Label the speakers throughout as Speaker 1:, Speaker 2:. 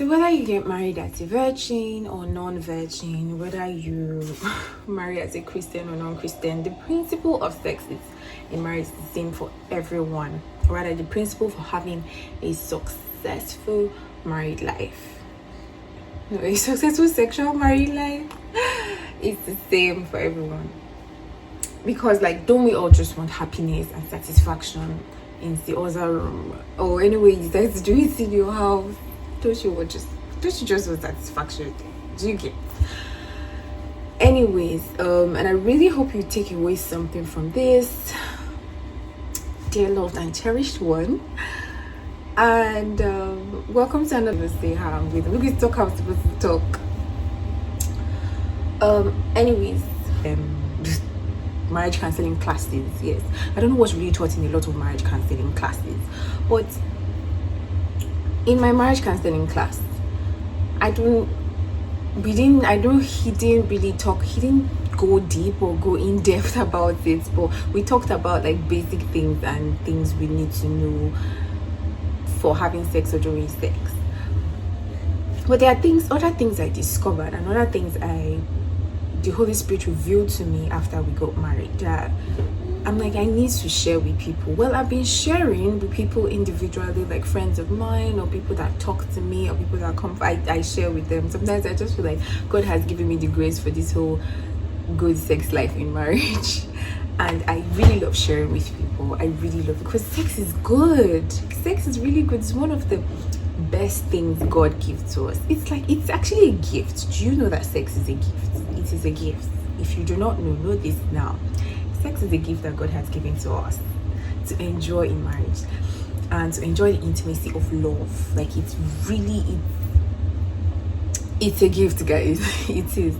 Speaker 1: So whether you get married as a virgin or non-virgin, whether you marry as a Christian or non-Christian, the principle of sex is in marriage is the same for everyone. Rather, the principle for having a successful married life, a successful sexual married life, is the same for everyone. Because, like, don't we all just want happiness and satisfaction in the other room? Or anyway, you decide to do it in your house. Don't you just want satisfaction? Do you get? Anyways, and I really hope you take away something from this, dear loved and cherished one. And welcome to another Stay How I'm with. Look, talk how I'm supposed to talk. Anyways, marriage counseling classes. Yes, I don't know what's really taught in a lot of marriage counseling classes, but in my marriage counseling class, he didn't go deep or go in depth about it, but we talked about like basic things and things we need to know for having sex or during sex. But there are other things I discovered, and other things the Holy Spirit revealed to me after we got married that I'm like, I need to share with people. Well, I've been sharing with people individually, like friends of mine or people that talk to me or people that come, I share with them. Sometimes I just feel like God has given me the grace for this whole good sex life in marriage. And I really love sharing with people. I really love it because sex is good. Sex is really good. It's one of the best things God gives to us. It's actually a gift. Do you know that sex is a gift? It is a gift. If you do not know this now. Sex is a gift that God has given to us to enjoy in marriage and to enjoy the intimacy of love. Like it's a gift, guys. It is.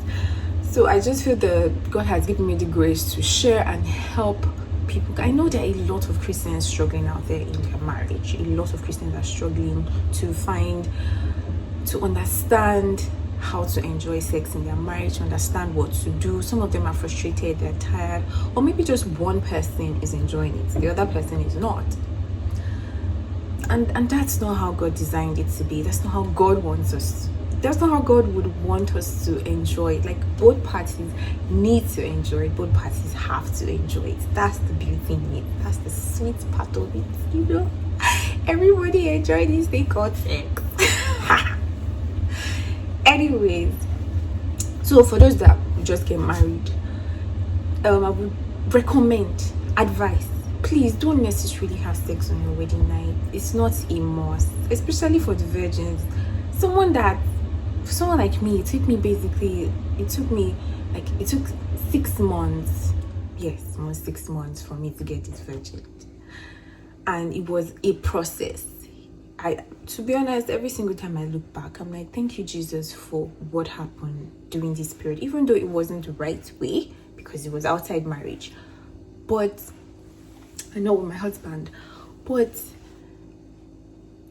Speaker 1: So I just feel that God has given me the grace to share and help people. I know there are a lot of Christians struggling out there in their marriage. A lot of Christians are struggling to understand how to enjoy sex in their marriage, to understand what to do. Some of them are frustrated, they're tired, or maybe just one person is enjoying it, the other person is not. And that's not how God designed it to be. That's not how God wants us. That's not how God would want us to enjoy it. Like, both parties need to enjoy it. Both parties have to enjoy it. That's the beauty in it. That's the sweet part of it, you know? Everybody enjoy this thing called sex. Anyways, so for those that just get married, I would recommend, advise, please don't necessarily have sex on your wedding night. It's not a must, especially for the virgins. Someone like me, it took 6 months. Yes, almost 6 months for me to get this virgin, and it was a process. To be honest, every single time I look back, I'm like, thank you, Jesus, for what happened during this period, even though it wasn't the right way because it was outside marriage. But I know with my husband, but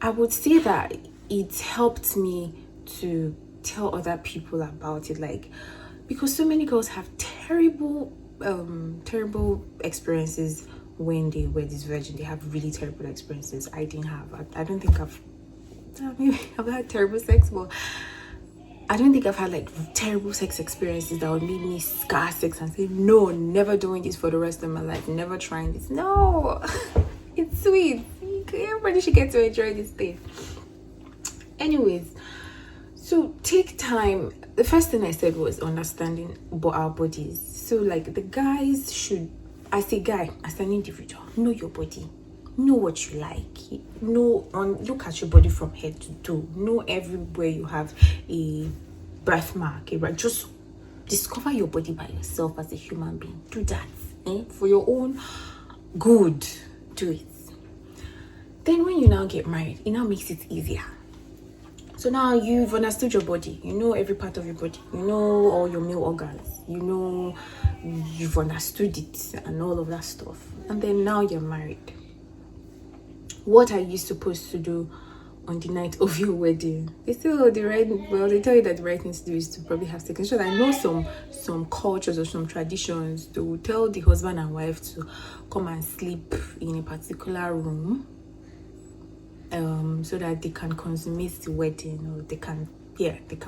Speaker 1: I would say that it helped me to tell other people about it, like, because so many girls have terrible experiences when they were this virgin. They have really terrible experiences. I didn't have. I don't think maybe I've had terrible sex, but I don't think I've had like terrible sex experiences that would make me scar sex and say, no, never doing this for the rest of my life, never trying this. No, it's sweet. Everybody should get to enjoy this thing. Anyways, so take time. The first thing I said was understanding our bodies. So like the guys should, as a guy, as an individual, know your body, know what you like, look at your body from head to toe, know everywhere you have a birthmark, just discover your body by yourself as a human being. Do that for your own good. Do it. Then when you now get married, it now makes it easier. So now you've understood your body. You know every part of your body. You know all your male organs. You know you've understood it and all of that stuff. And then now you're married. What are you supposed to do on the night of your wedding? They say, they tell you that the right thing to do is to probably have sex. I know some cultures or some traditions, they will tell the husband and wife to come and sleep in a particular room. so that they can consummate the wedding, or they can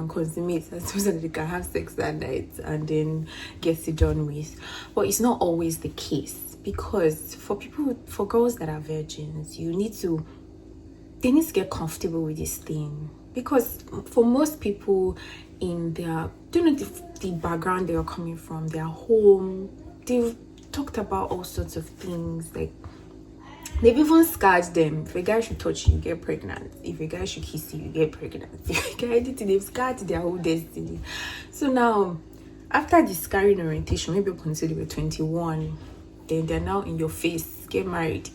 Speaker 1: consummate, so that they can have sex that night and then get it done with. But it's not always the case, because for girls that are virgins, they need to get comfortable with this thing, because for most people in their, the background they are coming from, their home, they've talked about all sorts of things, like they've even scarred them. If a guy should touch you, you get pregnant. If a guy should kiss you, you get pregnant. If a guy anything, they've scarred their whole destiny. So now, after the scarring orientation, maybe up until they were 21, then they're now in your face, get married.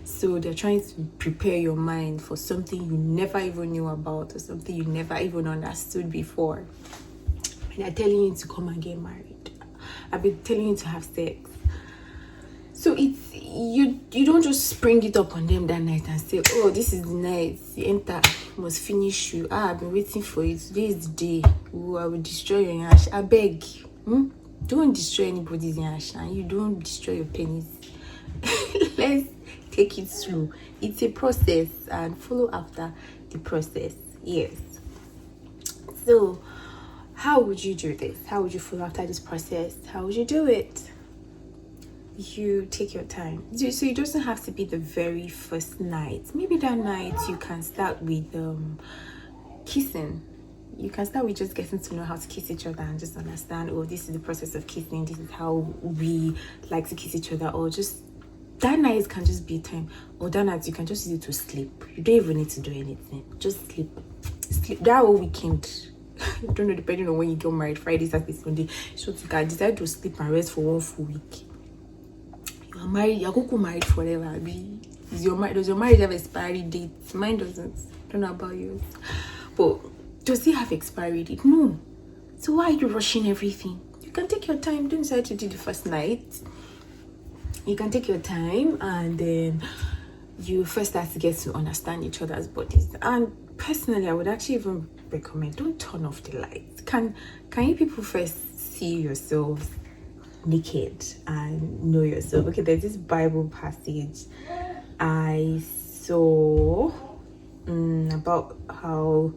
Speaker 1: So they're trying to prepare your mind for something you never even knew about, or something you never even understood before. And they're telling you to come and get married. I've been telling you to have sex. So it's you don't just spring it up on them that night and say, oh, this is the night, you enter, must finish you. I've been waiting for it. Today is the day. Oh, I will destroy your ash. I beg. Don't destroy anybody's ash, and you don't destroy your penis. Let's take it slow. It's a process, and follow after the process. Yes. So how would you do this? How would you follow after this process? How would you do it? You take your time. So it doesn't have to be the very first night. Maybe that night you can start with kissing. You can start with just getting to know how to kiss each other and just understand, oh, this is the process of kissing, this is how we like to kiss each other. Or just that night can just be time, or that night you can just use it to sleep. You don't even need to do anything, just sleep that whole weekend. I don't know, depending on when you get married, Friday, Saturday, Sunday, so you can decide to sleep and rest for 1 full week. You are married, you're going to married forever. Does your marriage have expiry date? Mine doesn't. I don't know about yours, but does it have expiry date? No. So why are you rushing everything? You can take your time. Don't decide to do the first night. You can take your time, and then you first start to get to understand each other's bodies. And personally, I would actually even recommend, don't turn off the lights. Can you people first see yourselves naked and know yourself? Okay, there's this Bible passage I saw about how,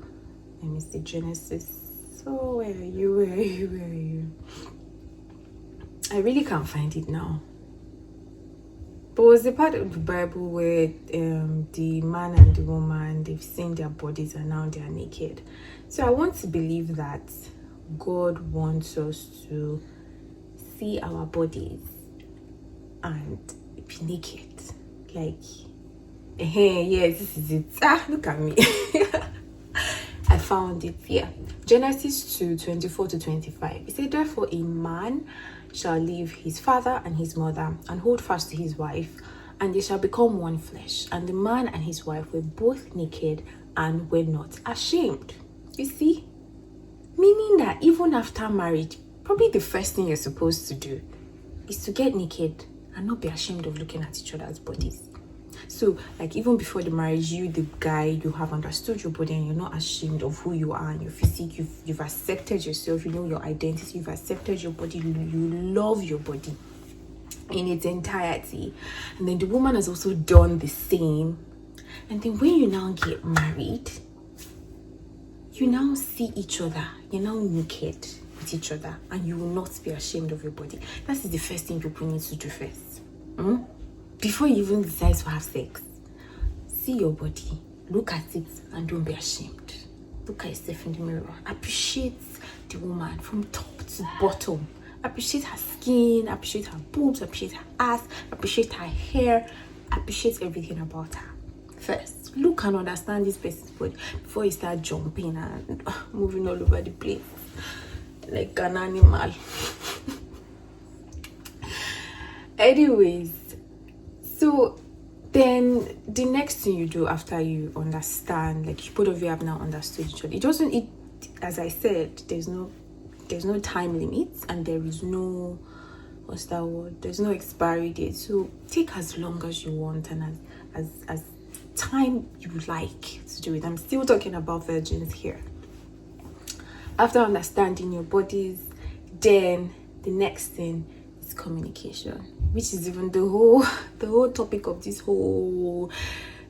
Speaker 1: let me see, Genesis. So where are you? I really can't find it now. But was the part of the Bible where the man and the woman, they've seen their bodies and now they are naked. So I want to believe that God wants us to see our bodies and be naked. Like, yes, this is it. Look at me. I found it here. Genesis 2:24-25. It said, therefore a man shall leave his father and his mother and hold fast to his wife, and they shall become one flesh. And the man and his wife were both naked and were not ashamed. You see? Meaning that even after marriage, probably the first thing you're supposed to do is to get naked and not be ashamed of looking at each other's bodies. So, like, even before the marriage, you, the guy, you have understood your body and you're not ashamed of who you are and your physique. You've accepted yourself, you know your identity, you've accepted your body, you love your body in its entirety. And then the woman has also done the same. And then when you now get married, you now see each other, you're now naked with each other, and you will not be ashamed of your body. That is the first thing people need to do first. Before you even decide to have sex, see your body, look at it, and don't be ashamed. Look at yourself in the mirror. Appreciate the woman from top to bottom. Appreciate her skin, appreciate her boobs, appreciate her ass, appreciate her hair, appreciate everything about her. First, look and understand this person's body before you start jumping and moving all over the place like an animal. Anyways, so then the next thing you do after you understand, like both of you have now understood each other, as I said, there's no time limit, and there is no, what's that word, there's no expiry date. So take as long as you want and as time you like to do it. I'm still talking about virgins here. After understanding your bodies, then the next thing is communication, which is even the whole topic of this whole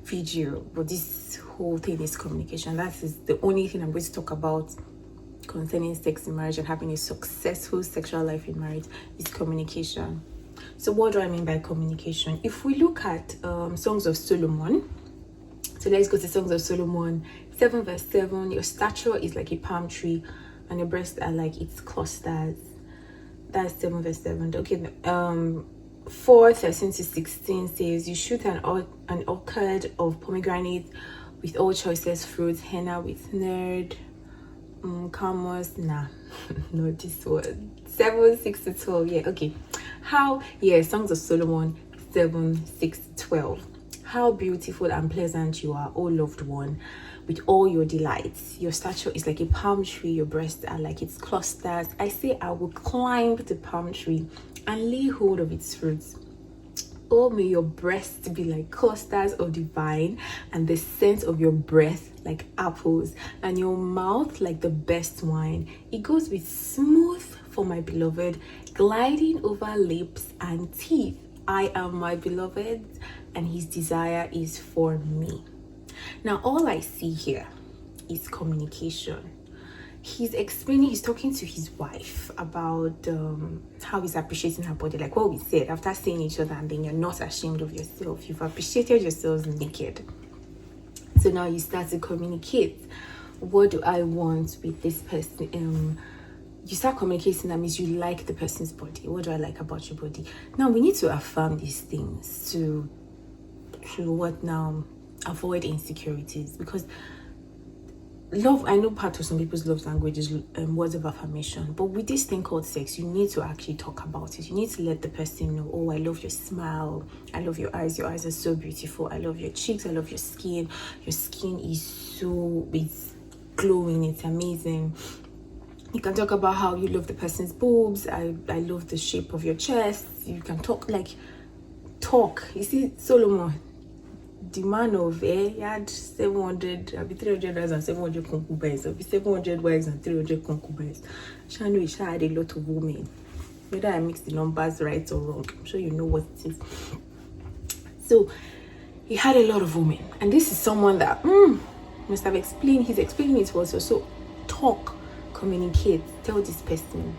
Speaker 1: video, but this whole thing is communication. That is the only thing I'm going to talk about concerning sex in marriage and having a successful sexual life in marriage is communication. So what do I mean by communication? If we look at Songs of Solomon, so let's go to Songs of Solomon 7 verse 7. Your stature is like a palm tree and your breasts are like its clusters. That's 7 verse 7. Okay. 4:13 to 16 says, you shoot an orchard of pomegranate with all choicest fruits, henna with nard, calmos, no, this one. 7, 6 to 12. Yeah, okay. Songs of Solomon 7, 6 to 12. How beautiful and pleasant you are, O loved one, with all your delights. Your stature is like a palm tree, your breasts are like its clusters. I say, I will climb the palm tree and lay hold of its fruits. Oh, may your breasts be like clusters of the vine, and the scent of your breath like apples, and your mouth like the best wine. It goes with smooth for my beloved, gliding over lips and teeth. I am my beloved, and his desire is for me. Now, all I see here is communication. He's talking to his wife about how he's appreciating her body, like what we said, after seeing each other and then you're not ashamed of yourself, you've appreciated yourselves naked. So now you start to communicate, what do I want with this person? You start communicating, that means you like the person's body. What do I like about your body? Now we need to affirm these things to what now? Avoid insecurities, because love, I know part of some people's love language is words of affirmation, but with this thing called sex, you need to actually talk about it. You need to let the person know, oh, I love your smile, I love your eyes are so beautiful, I love your cheeks, I love your skin is it's glowing, it's amazing. You can talk about how you love the person's boobs. I love the shape of your chest. You can talk. You see, Solomon, the man of he had 300 wives and 700 concubines, 700 wives and 300 concubines. I know he had a lot of women. Whether I mix the numbers right or wrong, I'm sure you know what it is. So he had a lot of women, and this is someone that must have explained. He's explaining it also. So talk, communicate, talk to this person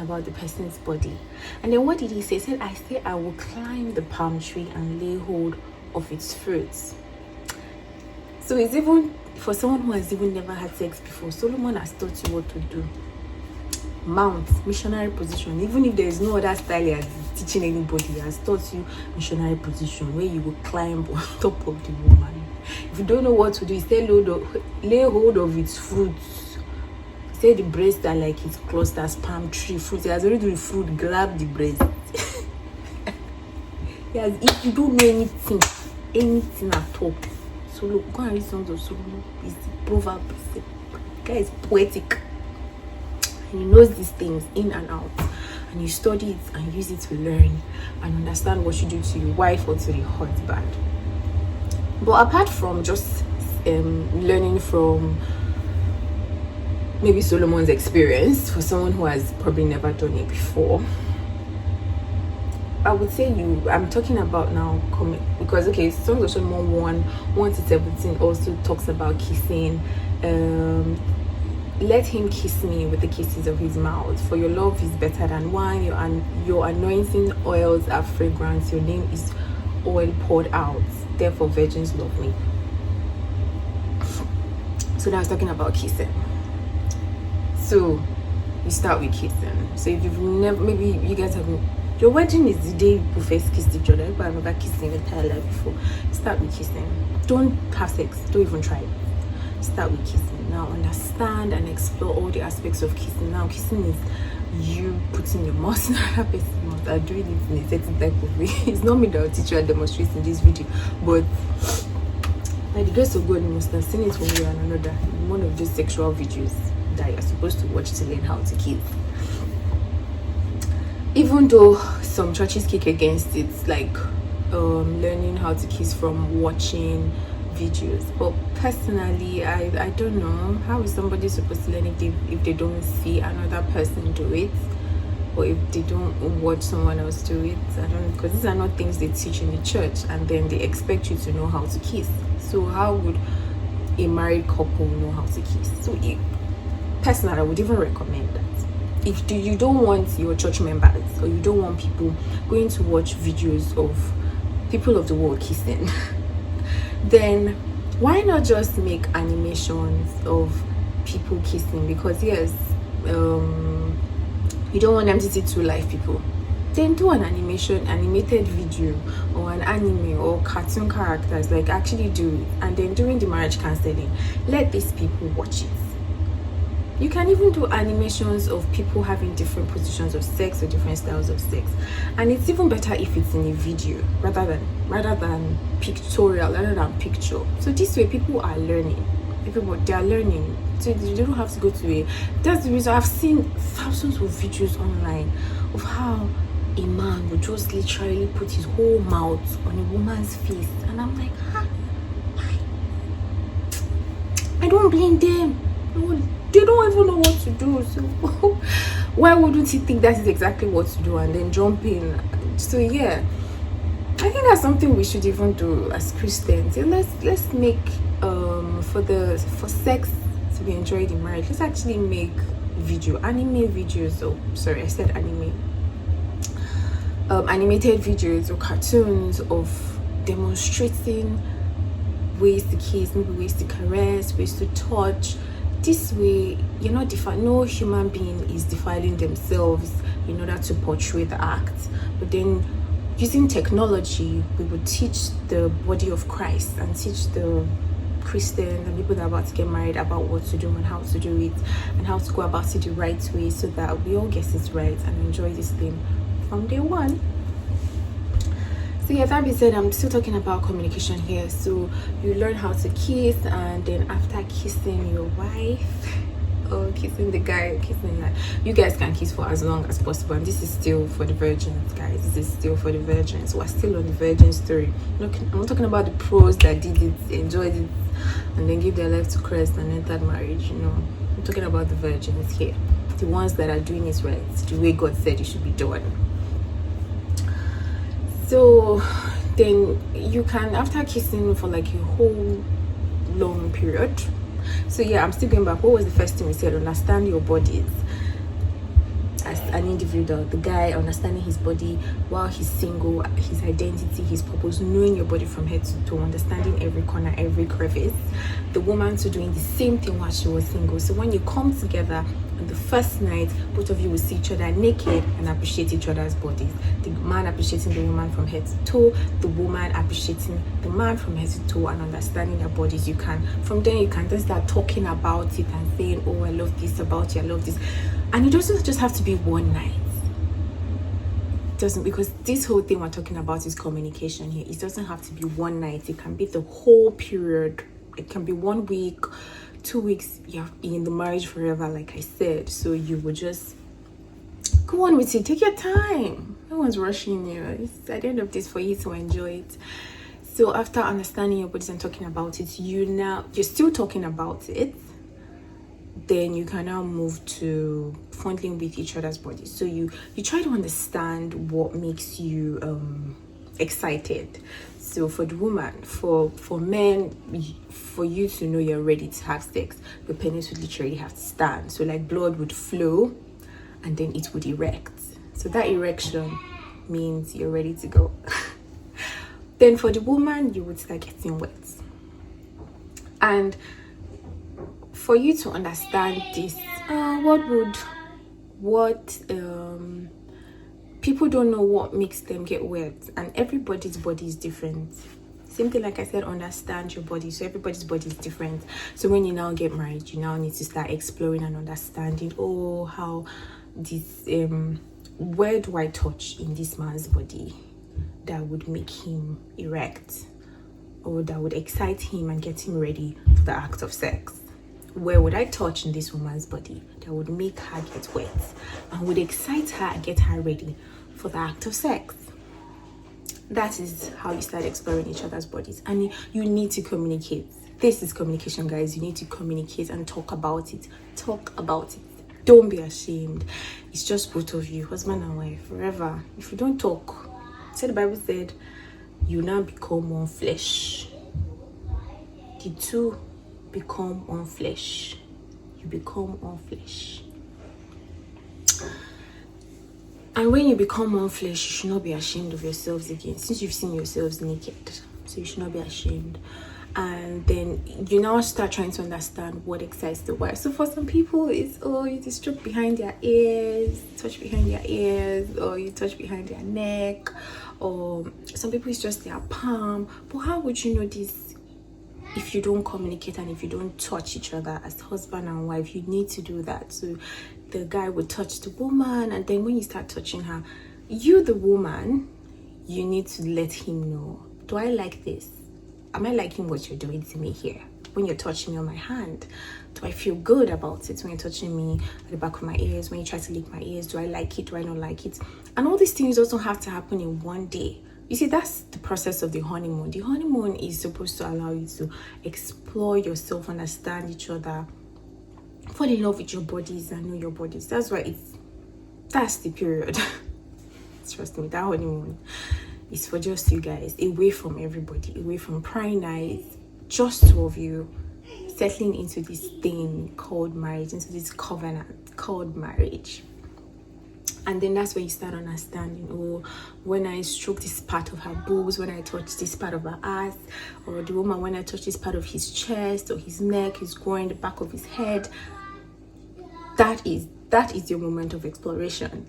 Speaker 1: about the person's body. And then what did he say? He said, I will climb the palm tree and lay hold of its fruits. So it's even for someone who has even never had sex before, Solomon has taught you what to do. Mount, missionary position. Even if there is no other style he has teaching anybody, he has taught you missionary position where you will climb on top of the woman. If you don't know what to do, he said lay hold of its fruits. Say the breasts are like its clusters, palm tree fruit. He has already the fruit, grab the breast. Yes, if you don't know anything at all, so look, go and read Songs of Solomon. It's the proverb. The guy is poetic. And he knows these things in and out. And you study it and use it to learn and understand what you do to your wife or to the husband. But apart from just learning from maybe Solomon's experience, for someone who has probably never done it before, I would say I'm talking about now because okay, Songs of Solomon 1 to 17 also talks about kissing. Let him kiss me with the kisses of his mouth, for your love is better than wine, your anointing oils are fragrance, your name is oil poured out, therefore virgins love me. So now I was talking about kissing. So you start with kissing. So if you've never, maybe you guys have, your wedding is the day you first kissed each other, but I've never kissed in your entire life before. Start with kissing. Don't have sex, don't even try it. Start with kissing. Now understand and explore all the aspects of kissing. Now kissing is you putting your mouth in another person's mouth and doing it in a certain type of way. It's not me that will teach you and demonstrate in this video, but by the grace of God, you must have seen it one way or another in one of those sexual videos that you're supposed to watch to learn how to kiss. Even though some churches kick against it, like learning how to kiss from watching videos, but personally I don't know how is somebody supposed to learn if they don't see another person do it, or if they don't watch someone else do it. I don't know, because these are not things they teach in the church, and then they expect you to know how to kiss. So how would a married couple know how to kiss? So personally, I would even recommend that if you don't want your church members, or you don't want people going to watch videos of people of the world kissing, then why not just make animations of people kissing? Because yes, you don't want them to see two live people, then do an animated video, or an anime or cartoon characters, like actually do it. And then during the marriage counseling, let these people watch it. You can even do animations of people having different positions of sex or different styles of sex, and it's even better if it's in a video rather than pictorial, rather than picture. So this way people are learning. They are learning, so you don't have to go to a. That's the reason I've seen thousands of videos online of how a man would just literally put his whole mouth on a woman's face, and I'm like, why? I don't blame them. They don't even know what to do, so why wouldn't he think that is exactly what to do and then jump in? So yeah, I think that's something we should even do as Christians. And let's make for sex to be enjoyed in marriage, let's actually make anime videos. Oh sorry, I said anime. Animated videos or cartoons of demonstrating ways to kiss, maybe ways to caress, ways to touch. This way, you're not no human being is defiling themselves in order to portray the act. But then, using technology, we would teach the body of Christ and teach the Christians and people that are about to get married about what to do and how to do it, and how to go about it the right way, so that we all get it right and enjoy this thing from day one. So yeah, that being said, I'm still talking about communication here. So you learn how to kiss, and then after kissing your wife or kissing the guy, you guys can kiss for as long as possible. And this is still for the virgins, guys. This is still for the virgins. We're still on the virgin story. I'm not talking about the pros that did it, enjoyed it, and then give their life to Christ and entered marriage. I'm talking about the virgins here, the ones that are doing it right, the way God said it should be done. So then you can, after kissing for like a whole long period. So yeah, I'm still going back. What was the first thing we said? Understand your bodies as an individual. The guy understanding his body while he's single, his identity, his purpose, knowing your body from head to toe, understanding every corner, every crevice. The woman too doing the same thing while she was single. So when you come together on the first night, both of you will see each other naked and appreciate each other's bodies. The man appreciating the woman from head to toe, the woman appreciating the man from head to toe, and understanding their bodies. From then you can just start talking about it and saying, oh, I love this about you, I love this. And it doesn't just have to be one night. It doesn't, because this whole thing we're talking about is communication here. It doesn't have to be one night. It can be the whole period. It can be 1 week, 2 weeks. You're in the marriage forever, like I said. So you would just go on with it. Take your time. No one's rushing you. It's at the end of this for you to enjoy it. So after understanding your bodies and talking about it, you're still talking about it. Then you can now move to fondling with each other's bodies. So you try to understand what makes you excited. So for the woman, for men, for you to know you're ready to have sex, the penis would literally have to stand. So like blood would flow and then it would erect. So that erection means you're ready to go. Then for the woman, you would start getting wet. And for you to understand this, people don't know what makes them get wet, and everybody's body is different. Same thing, like I said, understand your body. So everybody's body is different. So when you now get married, you now need to start exploring and understanding, how this where do I touch in this man's body that would make him erect, or that would excite him and get him ready for the act of sex? Where would I touch in this woman's body that would make her get wet and would excite her and get her ready for the act of sex? That is how you start exploring each other's bodies. And you need to communicate. This is communication, guys. You need to communicate and talk about it. Talk about it. Don't be ashamed. It's just both of you, husband and wife, forever. If you don't talk, the Bible said, you now become one flesh. The two become one flesh. You become one flesh. And when you become one flesh, you should not be ashamed of yourselves again, since you've seen yourselves naked. So you should not be ashamed. And then you now start trying to understand what excites the wife. So for some people, it's, oh, you just stroke behind their ears, touch behind their ears, or you touch behind their neck, or some people it's just their palm. But how would you know this if you don't communicate and if you don't touch each other as husband and wife? You need to do that. So the guy would touch the woman, and then when you start touching her, you, the woman, you need to let him know, do I like this? Am I liking what you're doing to me here? When you're touching me on my hand, do I feel good about it? When you're touching me at the back of my ears, when you try to lick my ears, do I like it? Do I not like it? And all these things also have to happen in one day. You see, that's the process of the honeymoon. The honeymoon is supposed to allow you to explore yourself, understand each other, fall in love with your bodies and know your bodies. That's why that's the period. Trust me, that honeymoon is for just you guys, away from everybody, away from prying eyes, just two of you settling into this thing called marriage, into this covenant called marriage. And then that's when you start understanding, oh, when I stroke this part of her boobs, when I touch this part of her ass, or the woman, when I touch this part of his chest or his neck, his groin, the back of his head, that is your moment of exploration.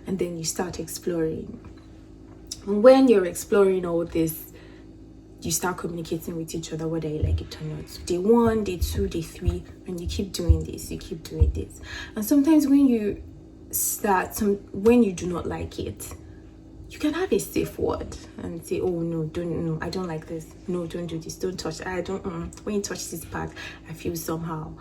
Speaker 1: And then you start exploring. And when you're exploring all this, you start communicating with each other, whether you like it or not. Day 1, day 2, day 3, and you keep doing this, you keep doing this. And sometimes when you when you do not like it, you can have a safe word and say, oh no, I don't like this. No, don't do this. Don't touch. I don't. When you touch this part, I feel somehow.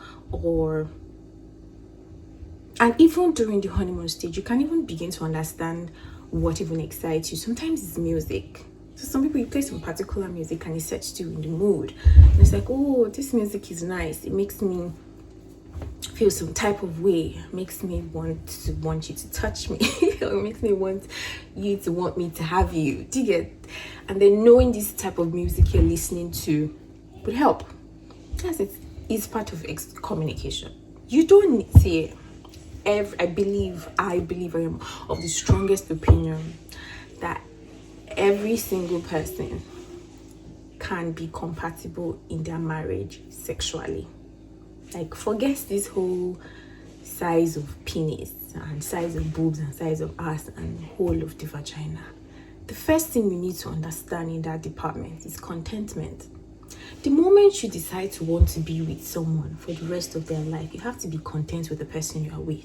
Speaker 1: And even during the honeymoon stage, you can even begin to understand what even excites you. Sometimes it's music. So some people, you play some particular music and it sets you in the mood. And it's like, oh, this music is nice. It makes me feel some type of way. It makes me want you to touch me. Or it makes me want you to want me to have you. Do you get? And then knowing this type of music you're listening to would help. Yes, it's part of communication. You don't need to. I believe I am of the strongest opinion that every single person can be compatible in their marriage sexually. Like, forget this whole size of penis and size of boobs and size of ass and whole of the vagina. The first thing you need to understand in that department is contentment. The moment you decide to want to be with someone for the rest of their life, you have to be content with the person you are with.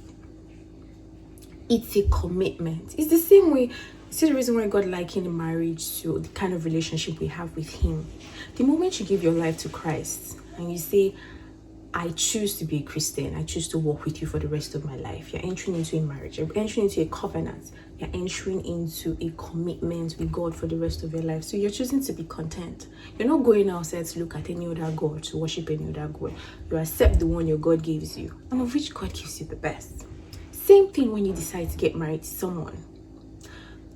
Speaker 1: It's a commitment. It's the same way. See the reason why God likened marriage to the kind of relationship we have with Him. The moment you give your life to Christ and you say, I choose to be a Christian, I choose to walk with you for the rest of my life, you're entering into a marriage, you're entering into a covenant, you're entering into a commitment with God for the rest of your life. So you're choosing to be content. You're not going outside to look at any other God, to worship any other God. You accept the one your God gives you, and of which God gives you the best. Same thing when you decide to get married to someone.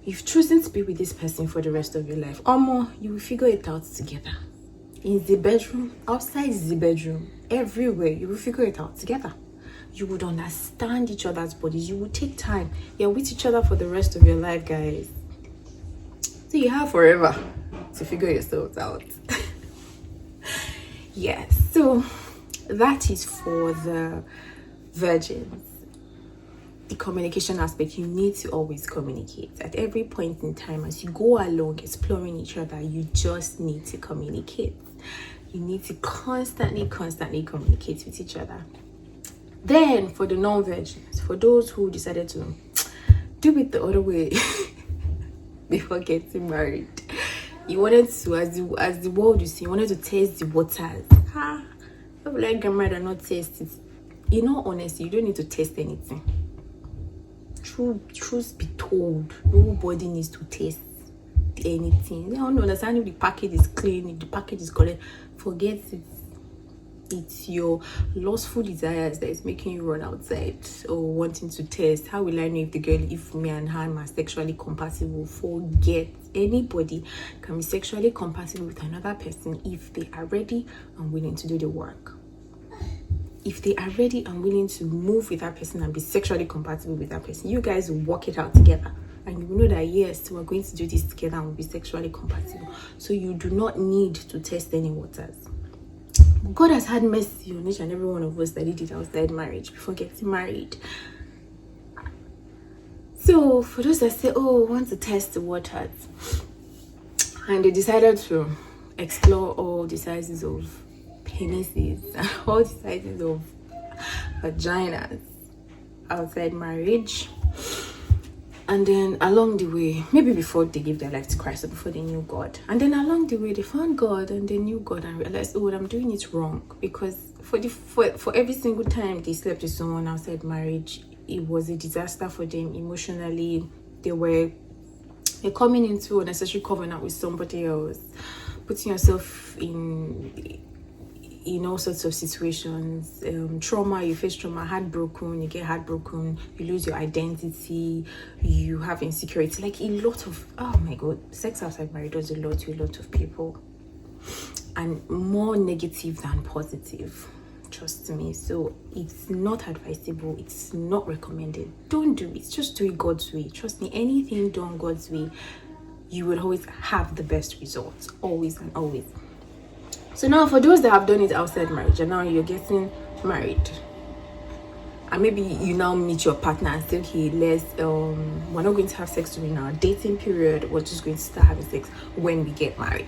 Speaker 1: You've chosen to be with this person for the rest of your life. Or more, you will figure it out together. In the bedroom, outside the bedroom, everywhere, you will figure it out together. You would understand each other's bodies. You would take time. You're with each other for the rest of your life, guys. So you have forever to figure yourselves out. Yes, so that is for the virgins. The communication aspect, you need to always communicate. At every point in time, as you go along exploring each other, you just need to communicate. You need to constantly communicate with each other. Then for the non-virgins, for those who decided to do it the other way before getting married, you wanted to, as the world you see, you wanted to taste the waters. People like get married and not taste it. You know, honestly, you don't need to taste anything. Truth be told, nobody needs to taste anything. They don't understand if the package is clean, if the package is correct. Forget it. it's your lustful desires that is making you run outside or wanting to test. How will I know if me and her are sexually compatible? Forget. Anybody can be sexually compatible with another person if they are ready and willing to do the work. If they are ready and willing to move with that person and be sexually compatible with that person, you guys will work it out together. And you will know that yes, we're going to do this together and we'll be sexually compatible. So you do not need to test any waters. God has had mercy on each and every one of us that did it outside marriage before getting married. So for those that say, oh, I want to test the waters, and they decided to explore all the sizes of penises and all the sizes of vaginas outside marriage, and then along the way, maybe before they gave their life to Christ or before they knew God, and then along the way they found God and they knew God and realized, oh, I'm doing it wrong, because for every single time they slept with someone outside marriage, it was a disaster for them emotionally. They're coming into a necessary covenant with somebody else, putting yourself in all sorts of situations, trauma, you face trauma, heartbroken, you get heartbroken, you lose your identity, you have insecurity, like a lot of, oh my God, sex outside marriage does a lot to a lot of people, and more negative than positive, trust me. So it's not advisable, it's not recommended. Don't do it, just do it God's way. Trust me, anything done God's way, you will always have the best results, always and always. So now for those that have done it outside marriage and now you're getting married, and maybe you now meet your partner and say, okay, we're not going to have sex during our dating period, we're just going to start having sex when we get married.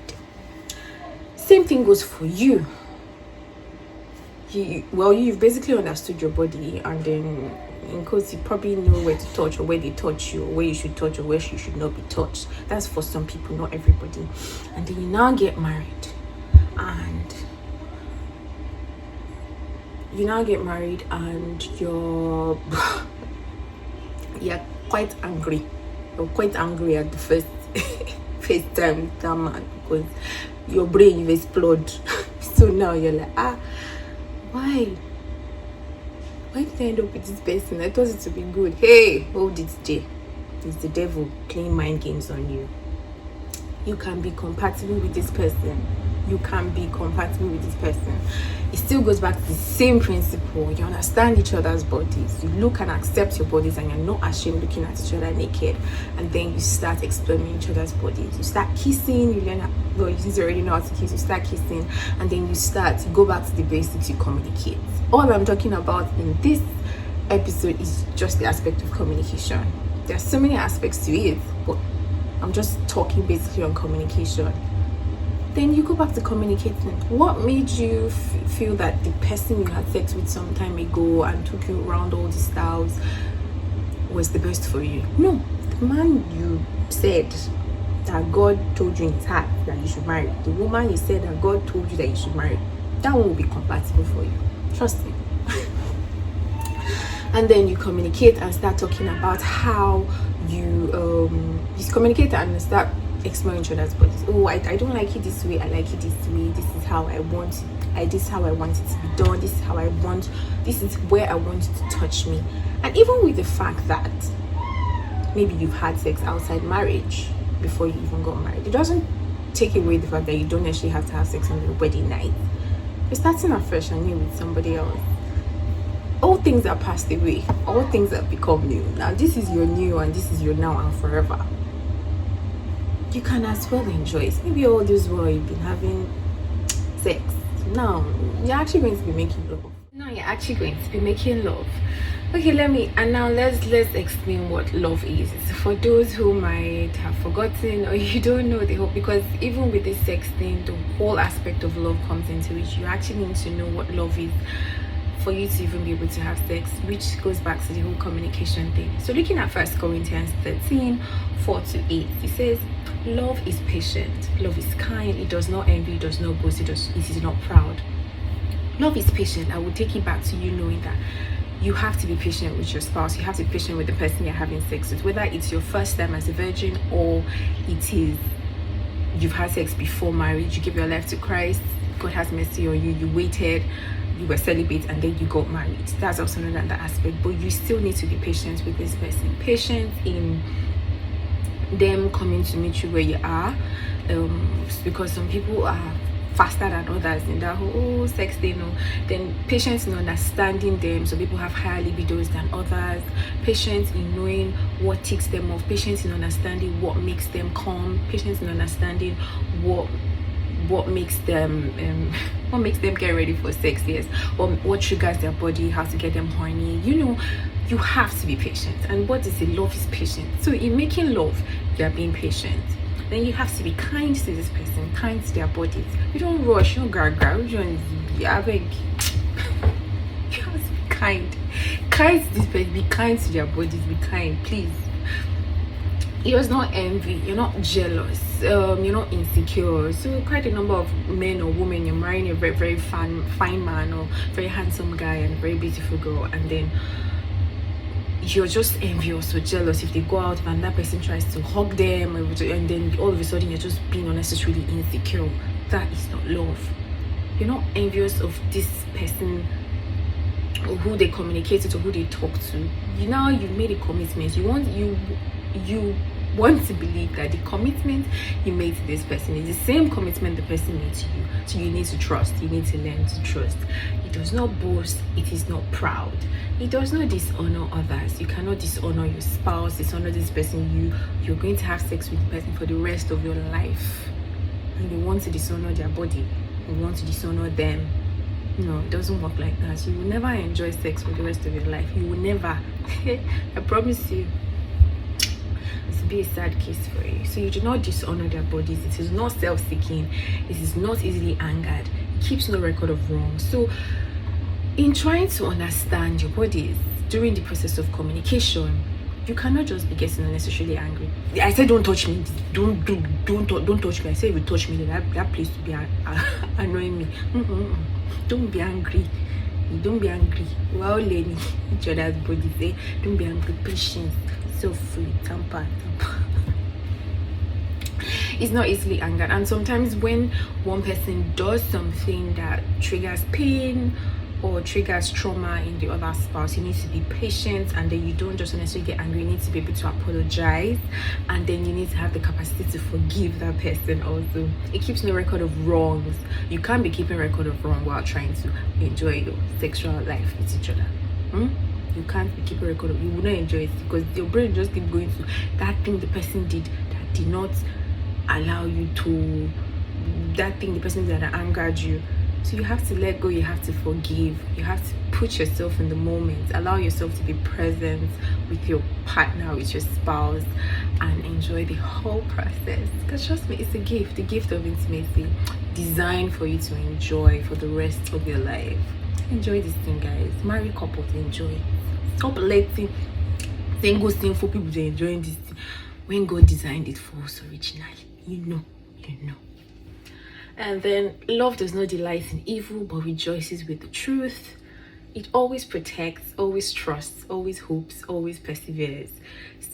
Speaker 1: Same thing goes for you. You've basically understood your body, and then in course you probably know where to touch or where they touch you, or where you should touch or where you should not be touched. That's for some people, not everybody. And then you now get married, and you're quite angry. You're quite angry at the first time with that man, because your brain will explode. So now you're like, why did I end up with this person? I thought it would be good. Hey, hold it there. It's the devil playing mind games on you. You can be compatible with this person. It still goes back to the same principle. You understand each other's bodies. You look and accept your bodies, and you're not ashamed looking at each other naked. And then you start exploring each other's bodies. You start kissing. You learn you already know how to kiss. You start kissing, and then you go back to the basics. You communicate. All I'm talking about in this episode is just the aspect of communication. There's so many aspects to it, but I'm just talking basically on communication. Then you go back to communicating. What made you feel that the person you had sex with some time ago and took you around all the styles was the best for you? No, the man you said that God told you in his heart that you should marry, the woman you said that God told you that you should marry, that one will be compatible for you. Trust me. And then you communicate and start talking about how you communicate and start exploring each other's bodies. Oh, I don't like it this way, I like it this way. This is how I want it. This is how I want it to be done. This is where I want you to touch me. And even with the fact that maybe you've had sex outside marriage before you even got married, it doesn't take away the fact that you don't actually have to have sex on your wedding night. You're starting afresh and new with somebody else. All things are passed away. All things have become new. Now this is your new, and this is your now and forever. You can as well enjoy it. Maybe all this while you've been having sex. Now you're actually going to be making love. Okay, let's explain what love is. For those who might have forgotten or you don't know, because even with this sex thing, the whole aspect of love comes into it. You actually need to know what love is for you to even be able to have sex, which goes back to the whole communication thing. So looking at 1 Corinthians 13, 4-8, it says, love is patient, love is kind, it does not envy, it does not boast, it is not proud. Love is patient. I will take it back to you knowing that you have to be patient with your spouse. You have to be patient with the person you're having sex with, whether it's your first time as a virgin or it is you've had sex before marriage, you give your life to Christ. God has mercy on you, you waited, you were celibate, and then you got married. That's also another aspect. But you still need to be patient with this person. Patience in them coming to meet you where you are, because some people are faster than others in that whole sex thing. Then patience in understanding them. So people have higher libidos than others. Patience in knowing what ticks them off. Patience in understanding what makes them calm. Patience in understanding what makes them get ready for sex, yes, or what triggers their body, how to get them horny. You have to be patient. And what is it? Love is patient. So in making love, you are being patient. Then you have to be kind to this person, kind to their bodies. You don't rush, you don't gaga, you don't you have to be kind to this person. Be kind to their bodies. Be kind, please. You're not envy, you're not jealous, you're not insecure. So quite a number of men or women, you're marrying a very, very fine man or very handsome guy and a very beautiful girl, and then you're just envious or jealous if they go out and that person tries to hug them, and then all of a sudden you're just being unnecessarily insecure. That is not love. You're not envious of this person or who they communicate to or who they talk to. You've made a commitment. You want to believe that the commitment you made to this person is the same commitment the person made to you. So you need to trust. You need to learn to trust. It does not boast. It is not proud. It does not dishonor others. You cannot dishonor your spouse, dishonor this person. You're going to have sex with the person for the rest of your life, and you want to dishonor their body. You want to dishonor them. No, it doesn't work like that. You will never enjoy sex for the rest of your life. You will never. I promise you. Be a sad case for you. So you do not dishonor their bodies. It is not self-seeking. It is not easily angered. It keeps no record of wrong. So in trying to understand your bodies during the process of communication, you cannot just be getting unnecessarily angry. I said don't touch me. Don't touch me. I said if you touch me, that place will be annoying me. Don't be angry. Don't be angry. We're all learning each other's bodies. Don't be angry. Patience. So free. Tamper. It's not easily angered. And sometimes when one person does something that triggers pain or triggers trauma in the other spouse, you need to be patient, and then you don't just necessarily get angry. You need to be able to apologize, and then you need to have the capacity to forgive that person also. It keeps no record of wrongs. You can't be keeping record of wrong while trying to enjoy your sexual life with each other. You can't be keeping record of. You will not enjoy it because your brain just keep going to that thing the person did that did not allow you to, that thing the person did that angered you. So you have to let go. You have to forgive. You have to put yourself in the moment. Allow yourself to be present with your partner, with your spouse, and enjoy the whole process. Because trust me, it's a gift. The gift of intimacy, designed for you to enjoy for the rest of your life. Enjoy this thing, guys. Married couples, enjoy. Stop letting single people to enjoying this thing when God designed it for us originally. You know. And then love does not delight in evil but rejoices with the truth. It always protects, always trusts, always hopes, always perseveres.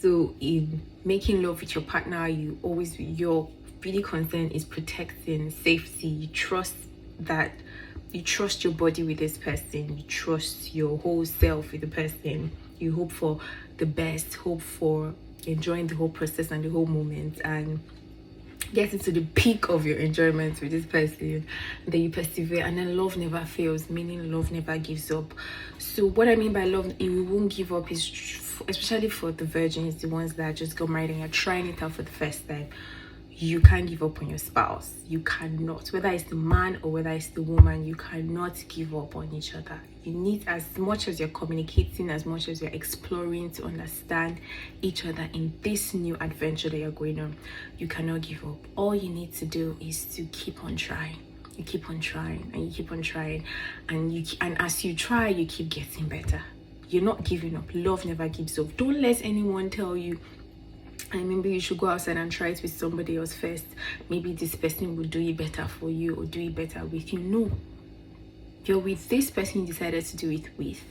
Speaker 1: So in making love with your partner, your really concern is protecting safety. You trust your body with this person. You trust your whole self with the person. You hope for the best, hope for enjoying the whole process and the whole moment, and getting to the peak of your enjoyment with this person. And then you persevere, and then love never fails, meaning love never gives up. So what I mean by love, we won't give up, is especially for the virgins, the ones that just got married and you're trying it out for the first time. You can't give up on your spouse. You cannot. Whether it's the man or whether it's the woman, you cannot give up on each other. You need, as much as you're communicating, as much as you're exploring to understand each other in this new adventure that you're going on, you cannot give up. All you need to do is to keep on trying. You keep on trying and you keep on trying, and as you try, you keep getting better. You're not giving up. Love never gives up. Don't let anyone tell you, and maybe you should go outside and try it with somebody else first. Maybe this person will do it better for you or do it better with you. No. You're with this person you decided to do it with.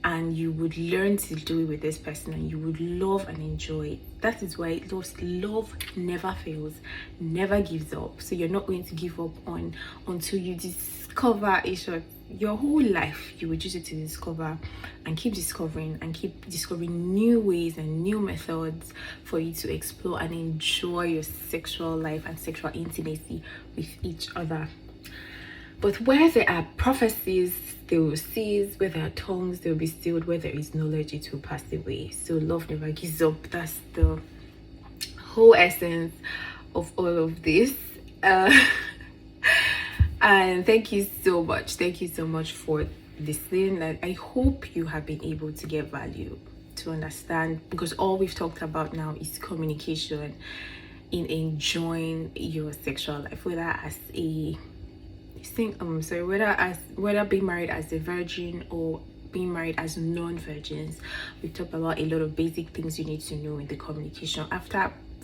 Speaker 1: and you would learn to do it with this person, and you would love and enjoy it. That is why love never fails, never gives up. So you're not going to give up on until you discover your whole life. You would use it to discover and keep discovering new ways and new methods for you to explore and enjoy your sexual life and sexual intimacy with each other. But where there are prophecies, they will cease. Where there are tongues, they will be stilled. Where there is knowledge, it will pass away. So love never gives up. That's the whole essence of all of this. And thank you so much for listening. I hope you have been able to get value, to understand, because all we've talked about now is communication in enjoying your sexual life, whether being married as a virgin or being married as non-virgins. We talked about a lot of basic things you need to know in the communication.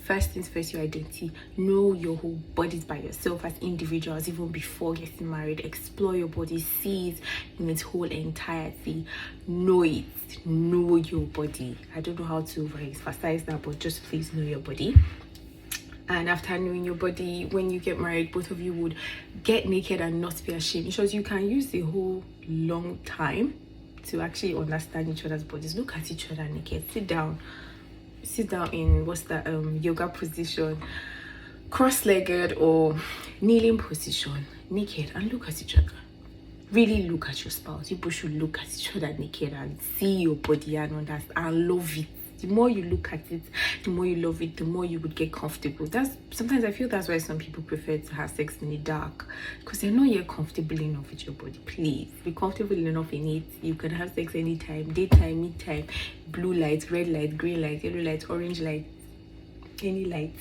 Speaker 1: First things first, your identity. Know your whole bodies by yourself as individuals, even before getting married. Explore your body, see it in its whole entirety. Know it. Know your body. I don't know how to emphasize that, but just please know your body. And after knowing your body, when you get married, both of you would get naked and not be ashamed. Because you can use a whole long time to actually understand each other's bodies. Look at each other naked. Sit down in yoga position, cross-legged or kneeling position, naked, and look at each other. Really look at your spouse. People should look at each other naked and see your body and understand and love it. The more you look at it, the more you love it, the more you would get comfortable. Sometimes I feel that's why some people prefer to have sex in the dark, because they're not yet comfortable enough with your body. Please be comfortable enough in it. You can have sex anytime, daytime, midtime, blue light, red light, green light, yellow light, orange light, any light.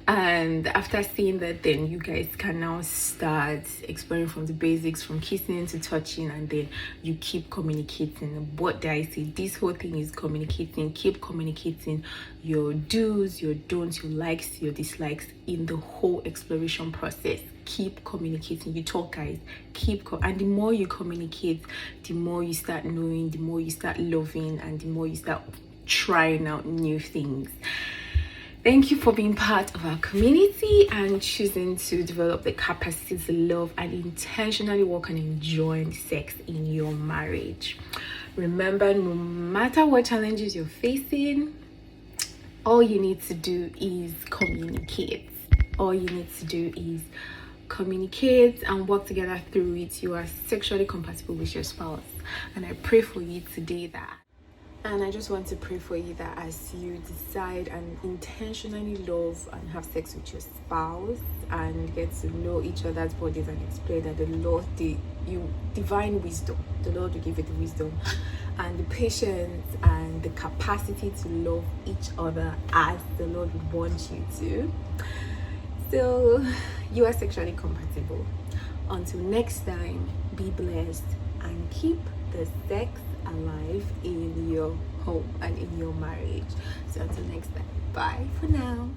Speaker 1: And after seeing that, then you guys can now start exploring from the basics, from kissing to touching, and then you keep communicating. What did I say? This whole thing is communicating. Keep communicating your do's, your don'ts, your likes, your dislikes in the whole exploration process. Keep communicating. You talk, guys. And the more you communicate, the more you start knowing, the more you start loving, and the more you start trying out new things. Thank you for being part of our community and choosing to develop the capacity to love and intentionally work on enjoying sex in your marriage. Remember, no matter what challenges you're facing, all you need to do is communicate. And work together through it. You are sexually compatible with your spouse. And I pray for you today that. And I just want to pray for you that as you decide and intentionally love and have sex with your spouse and get to know each other's bodies and explore that the Lord, divine wisdom, the Lord will give you the wisdom and the patience and the capacity to love each other as the Lord would want you to. So you are sexually compatible. Until next time, be blessed and keep the sex alive in your home and in your marriage. So until next time, bye for now.